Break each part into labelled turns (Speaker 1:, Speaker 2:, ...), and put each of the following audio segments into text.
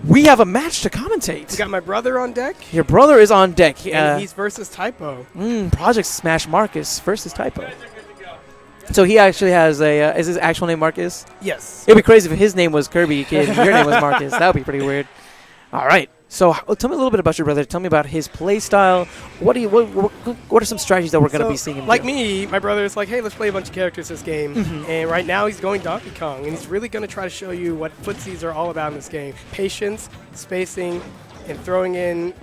Speaker 1: we have a match to commentate.
Speaker 2: We got my brother on deck.
Speaker 1: Your brother is on deck.
Speaker 2: And he's versus Typo.
Speaker 1: Project Smash Marcus versus Typo. So he actually has a, is his actual name Marcus?
Speaker 2: Yes.
Speaker 1: It would be crazy if his name was Kirby Kid and your name was Marcus. That would be pretty weird. All right. So tell me a little bit about your brother. Tell me about his play style. What are some strategies that we're going to be seeing him
Speaker 2: like
Speaker 1: do?
Speaker 2: me, my brother is like, hey, let's play a bunch of characters this game. And right now he's going Donkey Kong. And he's really going to try to show you what footsies are all about in this game. Patience, spacing, and throwing in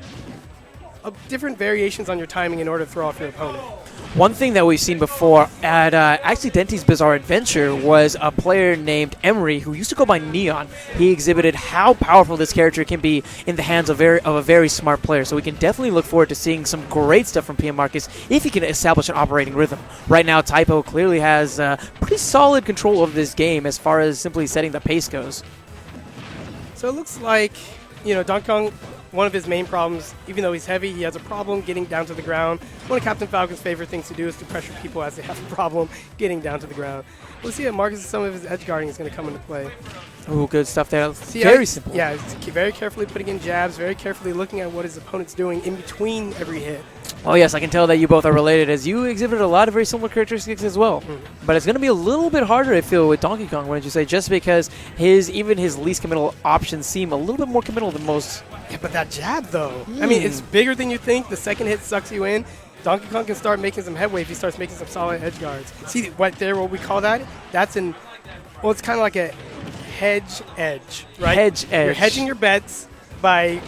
Speaker 2: different variations on your timing in order to throw off your opponent.
Speaker 1: One thing that we've seen before at actually Dente's Bizarre Adventure was a player named Emery who used to go by Neon. He exhibited how powerful this character can be in the hands of a very smart player. So we can definitely look forward to seeing some great stuff from PM Marcus if he can establish an operating rhythm. Right now, Typo clearly has pretty solid control of this game as far as simply setting the pace goes.
Speaker 2: So it looks like, Donkey Kong, one of his main problems, even though he's heavy, he has a problem getting down to the ground. One of Captain Falcon's favorite things to do is to pressure people as they have a problem getting down to the ground. We'll see that Marcus, some of his edge guarding is going to come into play.
Speaker 1: Oh, good stuff there. Very simple.
Speaker 2: Yeah, very carefully putting in jabs, very carefully looking at what his opponent's doing in between every hit.
Speaker 1: Oh, yes, I can tell that you both are related as you exhibited a lot of very similar characteristics as well. But it's going to be a little bit harder, I feel, with Donkey Kong, wouldn't you say, just because even his least committal options seem a little bit more committal than most.
Speaker 2: Yeah, but that jab, though, I mean, it's bigger than you think. The second hit sucks you in. Donkey Kong can start making some headway if he starts making some solid edge guards. See, what we call that? That's it's kind of like a hedge edge, right?
Speaker 1: Hedge edge.
Speaker 2: You're hedging your bets by,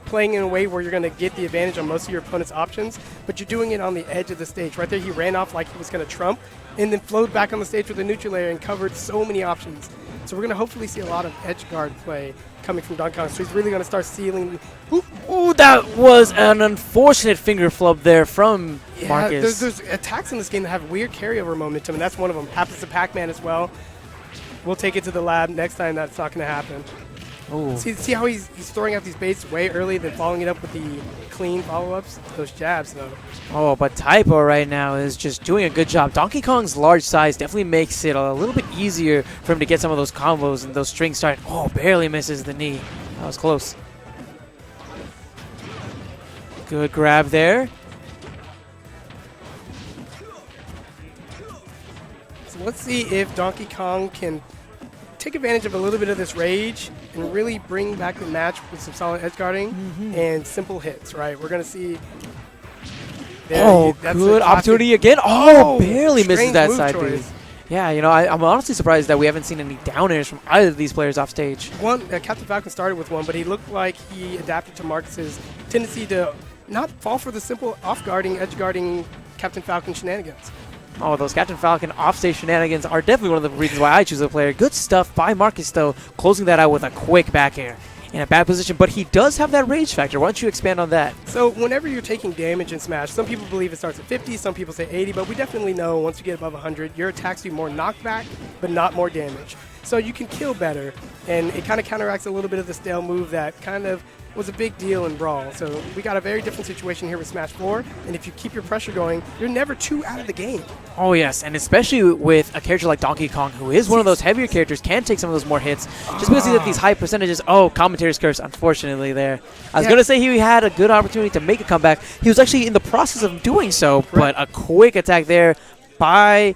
Speaker 2: playing in a way where you're going to get the advantage on most of your opponent's options, but you're doing it on the edge of the stage. Right there, he ran off like he was going to trump and then flowed back on the stage with a neutral layer and covered so many options. So we're going to hopefully see a lot of edge guard play coming from Donkey Kong. So he's really going to start sealing.
Speaker 1: Ooh, that was an unfortunate finger flub there from Marcus.
Speaker 2: There's attacks in this game that have weird carryover momentum, and that's one of them. Happens to Pac-Man as well. We'll take it to the lab next time. That's not going to happen.
Speaker 1: Ooh.
Speaker 2: See how he's throwing out these baits way early, then following it up with the clean follow-ups? Those jabs, though.
Speaker 1: Oh, but Typo right now is just doing a good job. Donkey Kong's large size definitely makes it a little bit easier for him to get some of those combos and those strings started. Oh, barely misses the knee. That was close. Good grab there.
Speaker 2: So let's see if Donkey Kong can take advantage of a little bit of this rage and really bring back the match with some solid edge guarding and simple hits, right? We're going to see.
Speaker 1: Good opportunity again. Oh, barely misses that side B.
Speaker 2: Choice.
Speaker 1: Yeah, I'm honestly surprised that we haven't seen any down airs from either of these players off stage.
Speaker 2: Captain Falcon started with one, but he looked like he adapted to Marcus's tendency to not fall for the simple off-guarding, edge-guarding Captain Falcon shenanigans.
Speaker 1: Oh, those Captain Falcon offstage shenanigans are definitely one of the reasons why I choose a player. Good stuff by Marcus, though, closing that out with a quick back air. In a bad position, but he does have that rage factor. Why don't you expand on that?
Speaker 2: So whenever you're taking damage in Smash, some people believe it starts at 50, some people say 80, but we definitely know once you get above 100, your attacks do more knockback, but not more damage. So you can kill better, and it kind of counteracts a little bit of the stale move that kind of was a big deal in Brawl. So we got a very different situation here with Smash 4, and if you keep your pressure going, you're never too out of the game.
Speaker 1: Oh, yes, and especially with a character like Donkey Kong, who is one of those heavier characters, can take some of those more hits, just because he's at these high percentages. Oh, commentator's curse, unfortunately, there. I was going to say he had a good opportunity to make a comeback. He was actually in the process of doing so, but a quick attack there by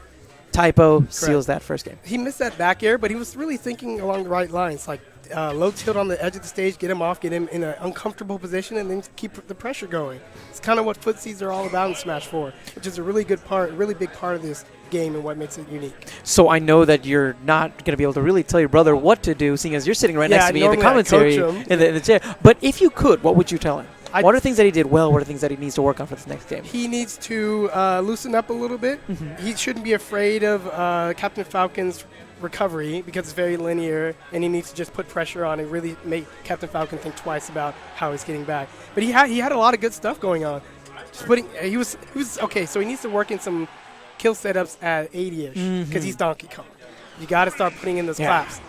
Speaker 1: Typo seals that first game.
Speaker 2: He missed that back air, but he was really thinking along the right lines, like low tilt on the edge of the stage, get him off, get him in an uncomfortable position, and then keep the pressure going. It's kind of what footsies are all about in Smash 4, which is a really good part, a really big part of this game and what makes it unique.
Speaker 1: So I know that you're not going to be able to really tell your brother what to do, seeing as you're sitting right next to me in the commentary in the chair. But if you could, what would you tell him? What are things that he did well? What are things that he needs to work on for this next game?
Speaker 2: He needs to loosen up a little bit. He shouldn't be afraid of Captain Falcon's recovery because it's very linear, and he needs to just put pressure on and really make Captain Falcon think twice about how he's getting back. But he had a lot of good stuff going on. He was okay. So he needs to work in some kill setups at 80ish because he's Donkey Kong. You got to start putting in those claps.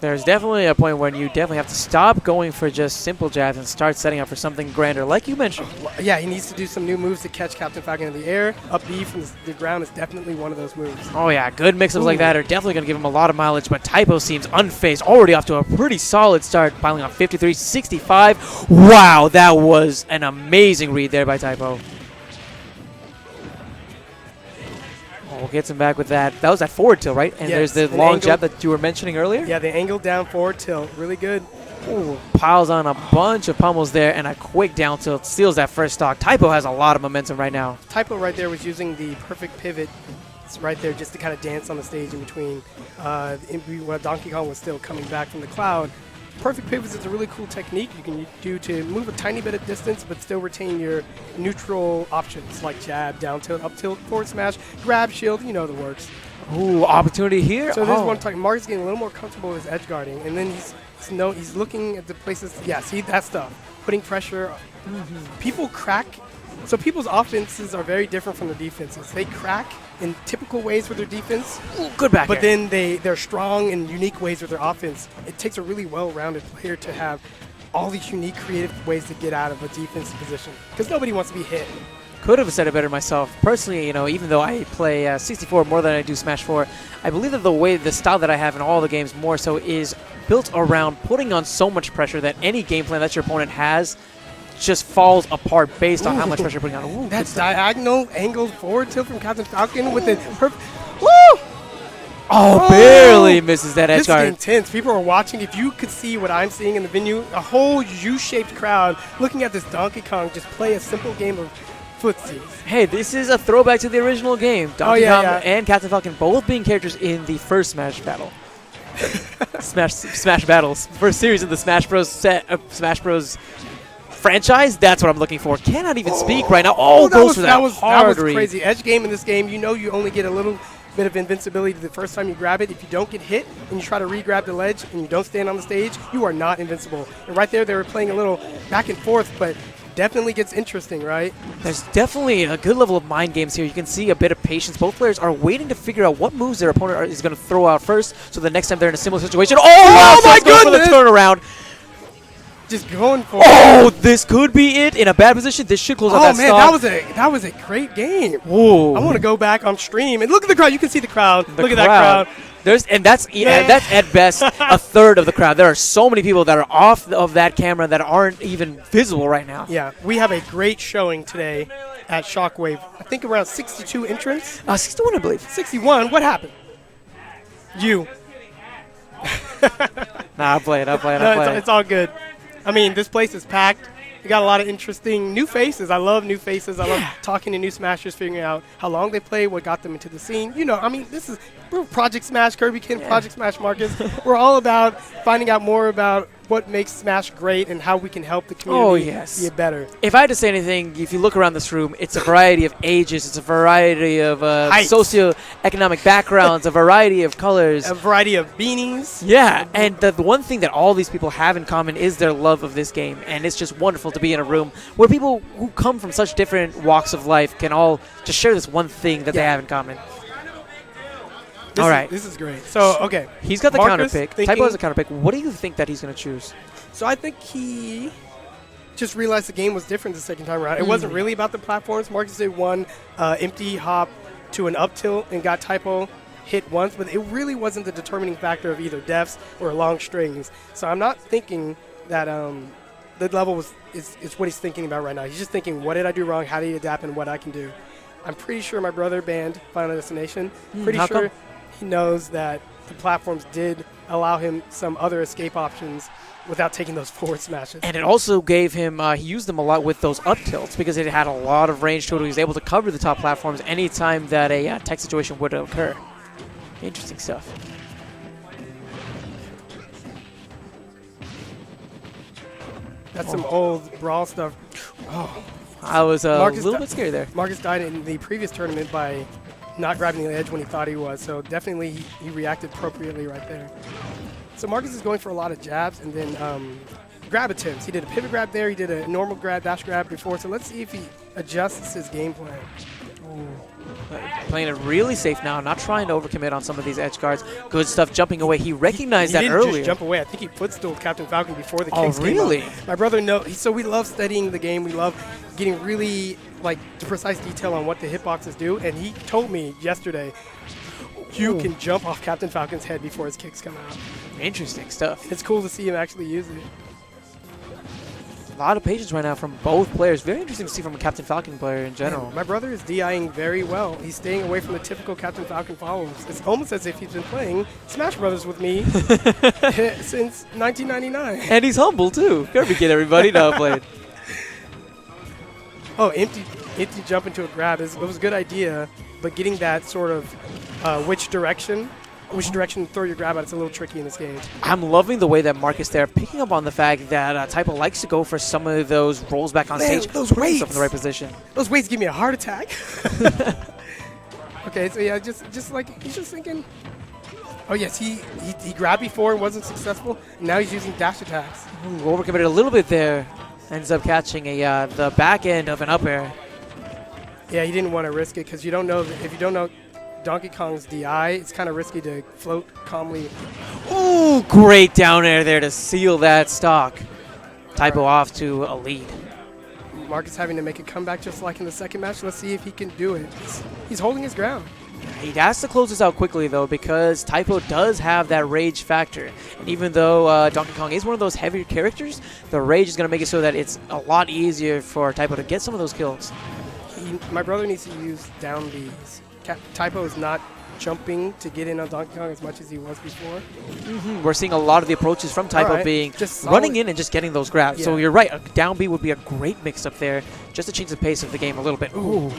Speaker 1: There's definitely a point when you definitely have to stop going for just simple jabs and start setting up for something grander, like you mentioned.
Speaker 2: Yeah, he needs to do some new moves to catch Captain Falcon in the air. Up B from the ground is definitely one of those moves.
Speaker 1: Oh yeah, good mix-ups like that are definitely going to give him a lot of mileage, but Typo seems unfazed, already off to a pretty solid start, piling on 53, 65. Wow, that was an amazing read there by Typo. Oh, gets him back with that. That was that forward tilt, right? And
Speaker 2: yes,
Speaker 1: there's the long jab that you were mentioning earlier?
Speaker 2: Yeah, the angle down forward tilt, really good.
Speaker 1: Ooh, piles on a bunch of pummels there, and a quick down tilt steals that first stock. Typo has a lot of momentum right now.
Speaker 2: Typo right there was using the perfect pivot right there just to kind of dance on the stage in between while Donkey Kong was still coming back from the cloud. Perfect pivots is a really cool technique you can do to move a tiny bit of distance but still retain your neutral options like jab, down tilt, up tilt, forward smash, grab, shield, you know the works.
Speaker 1: Ooh, opportunity here.
Speaker 2: So there's one time Mark's getting a little more comfortable with his edge guarding, and then he's looking at the places. Yeah, see that stuff, putting pressure. People crack. So people's offenses are very different from their defenses. They crack in typical ways with their defense.
Speaker 1: Ooh, good back
Speaker 2: But
Speaker 1: air.
Speaker 2: then they're strong in unique ways with their offense. It takes a really well-rounded player to have all these unique, creative ways to get out of a defensive position. Because nobody wants to be hit.
Speaker 1: Could have said it better myself. Personally, you know, even though I play 64 more than I do Smash 4, I believe that the style that I have in all the games more so is built around putting on so much pressure that any game plan that your opponent has just falls apart based on how much pressure you're putting on. Ooh,
Speaker 2: That's diagonal angled forward tilt from Captain Falcon with the perfect. Woo!
Speaker 1: Oh, barely misses that edge
Speaker 2: This
Speaker 1: guard.
Speaker 2: is intense. People are watching. If you could see what I'm seeing in the venue, a whole U-shaped crowd looking at this Donkey Kong just play a simple game of footsies.
Speaker 1: Hey, this is a throwback to the original game. Donkey Kong and Captain Falcon both being characters in the first Smash battle. Smash battles. First series of the Smash Bros. Smash Bros. Franchise. That's what I'm looking for. Cannot even speak right now. Oh, goes for that hard read.
Speaker 2: Crazy. Edge game in this game, you know you only get a little bit of invincibility the first time you grab it. If you don't get hit and you try to re-grab the ledge and you don't stand on the stage, you are not invincible. And right there, they were playing a little back and forth, but definitely gets interesting, right?
Speaker 1: There's definitely a good level of mind games here. You can see a bit of patience. Both players are waiting to figure out what moves their opponent is going to throw out first, so the next time they're in a similar situation. Oh, wow!
Speaker 2: my
Speaker 1: Going for the
Speaker 2: goodness!
Speaker 1: turnaround.
Speaker 2: Just going for
Speaker 1: Oh, this could be it. In a bad position, this should close out that
Speaker 2: man,
Speaker 1: stock.
Speaker 2: that was a great game.
Speaker 1: Whoa.
Speaker 2: I want to go back on stream and look at the crowd. You can see the crowd. Look at that crowd.
Speaker 1: That's at best a third of the crowd. There are so many people that are off of that camera that aren't even visible right now.
Speaker 2: Yeah, we have a great showing today at Shockwave. I think around 62 entrants.
Speaker 1: 61, I believe.
Speaker 2: 61. What happened? You.
Speaker 1: Nah, I'm playing.
Speaker 2: It's all good. I mean, this place is packed. We got a lot of interesting new faces. I love new faces. I love talking to new Smashers, figuring out how long they play, what got them into the scene. You know, I mean, we're Project Smash, Kirby Ken, Project Smash Marcus. We're all about finding out more about what makes Smash great and how we can help the community be better.
Speaker 1: If I had to say anything, if you look around this room, it's a variety of ages, it's a variety of socioeconomic backgrounds, a variety of colors.
Speaker 2: A variety of beanies.
Speaker 1: Yeah, and the one thing that all these people have in common is their love of this game, and it's just wonderful to be in a room where people who come from such different walks of life can all just share this one thing that they have in common.
Speaker 2: This is great. So, okay.
Speaker 1: He's got the counter pick. Typo has a counter pick. What do you think that he's going to choose?
Speaker 2: So I think he just realized the game was different the second time around. It wasn't really about the platforms. Marcus did one empty hop to an up tilt and got Typo hit once, but it really wasn't the determining factor of either deaths or long strings. So I'm not thinking that the level is what he's thinking about right now. He's just thinking, what did I do wrong? How did he adapt and what I can do? I'm pretty sure my brother banned Final Destination. Pretty sure he knows that the platforms did allow him some other escape options without taking those forward smashes.
Speaker 1: And it also gave him, he used them a lot with those up tilts because it had a lot of range to it. He was able to cover the top platforms anytime that a tech situation would occur. Interesting stuff.
Speaker 2: That's some old Brawl stuff.
Speaker 1: Oh, I was a little bit scared there.
Speaker 2: Marcus died in the previous tournament by not grabbing the edge when he thought he was, so definitely he reacted appropriately right there. So Marcus is going for a lot of jabs and then grab attempts. He did a pivot grab there, he did a normal grab, dash grab before, so let's see if he adjusts his game plan.
Speaker 1: Playing it really safe now, not trying to overcommit on some of these edge guards. Good stuff, jumping away. He recognized that
Speaker 2: didn't
Speaker 1: earlier.
Speaker 2: Just jump away. I think he footstooled Captain Falcon before the
Speaker 1: Oh,
Speaker 2: kicks
Speaker 1: really?
Speaker 2: came up. My brother knows. So we love studying the game. We love getting really precise detail on what the hitboxes do. And he told me yesterday, you can jump off Captain Falcon's head before his kicks come out.
Speaker 1: Interesting stuff.
Speaker 2: It's cool to see him actually use it.
Speaker 1: A lot of patience right now from both players. Very interesting to see from a Captain Falcon player in general.
Speaker 2: Man, my brother is DIing very well. He's staying away from the typical Captain Falcon follows. It's almost as if he's been playing Smash Brothers with me since 1999.
Speaker 1: And he's humble too. Kirby kid, everybody. No, played.
Speaker 2: Oh, empty jump into a grab. It was a good idea, but getting that sort of which direction to throw your grab at, it's a little tricky in this game.
Speaker 1: I'm loving the way that Marcus there picking up on the fact that Typo likes to go for some of those rolls back on stage.
Speaker 2: Those
Speaker 1: putting
Speaker 2: weights
Speaker 1: himself in the right position.
Speaker 2: Those weights give me a heart attack. Okay, so yeah, just like he's just thinking. Oh yes, he grabbed before and wasn't successful. Now he's using dash attacks.
Speaker 1: Ooh, overcommitted a little bit there. Ends up catching the back end of an up air.
Speaker 2: Yeah, he didn't want to risk it because you don't know if you don't know Donkey Kong's DI, it's kind of risky to float calmly.
Speaker 1: Ooh, great down air there to seal that stock. Typo off to a lead.
Speaker 2: Marcus having to make a comeback just like in the second match. Let's see if he can do it. He's holding his ground.
Speaker 1: He has to close this out quickly, though, because Typo does have that rage factor. And even though Donkey Kong is one of those heavier characters, the rage is going to make it so that it's a lot easier for Typo to get some of those kills.
Speaker 2: My brother needs to use down Bs. Typo is not jumping to get in on Donkey Kong as much as he was before.
Speaker 1: We're seeing a lot of the approaches from Typo being just running in and just getting those grabs. Yeah. So you're right, a down B would be a great mix-up there, just to change the pace of the game a little bit. Ooh,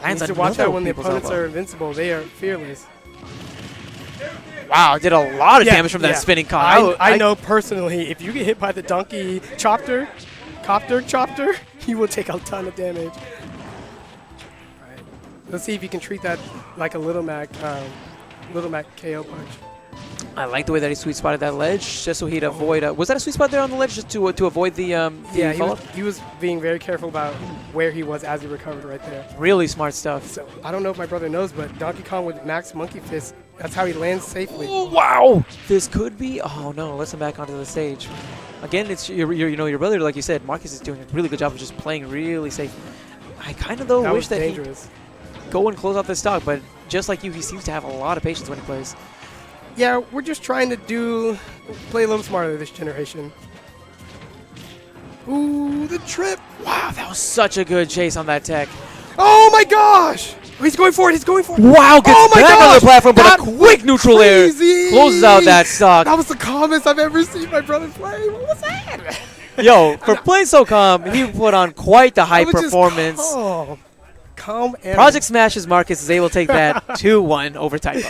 Speaker 2: lands to watch out when the opponents are invincible. They are fearless.
Speaker 1: Wow, did a lot of damage from that spinning Kong.
Speaker 2: I know personally, if you get hit by the Donkey Chopper, you will take a ton of damage. Let's see if you can treat that like a Little Mac KO punch.
Speaker 1: I like the way that he sweet spotted that ledge, just so he'd avoid. Was that a sweet spot there on the ledge, just to avoid the?
Speaker 2: Yeah, he was being very careful about where he was as he recovered right there.
Speaker 1: Really smart stuff.
Speaker 2: So I don't know if my brother knows, but Donkey Kong with Max Monkey Fist, that's how he lands safely.
Speaker 1: Oh, wow! This could be. Oh no! Let's him back onto the stage. Again, it's your brother, like you said. Marcus is doing a really good job of just playing really safe. I kind of wish that he go and close out this stock, but just like you, he seems to have a lot of patience when he plays.
Speaker 2: Yeah, we're just trying to play a little smarter this generation. Ooh, the trip.
Speaker 1: Wow, that was such a good chase on that tech.
Speaker 2: Oh my gosh! He's going for it,
Speaker 1: Wow, gets back on the platform, but a quick neutral air closes out that stock.
Speaker 2: That was the calmest I've ever seen my brother play. What was that?
Speaker 1: Yo, for playing so calm, he put on quite the high performance.
Speaker 2: Calm and
Speaker 1: Project Smash's Marcus is able to take that 2-1 over Typo.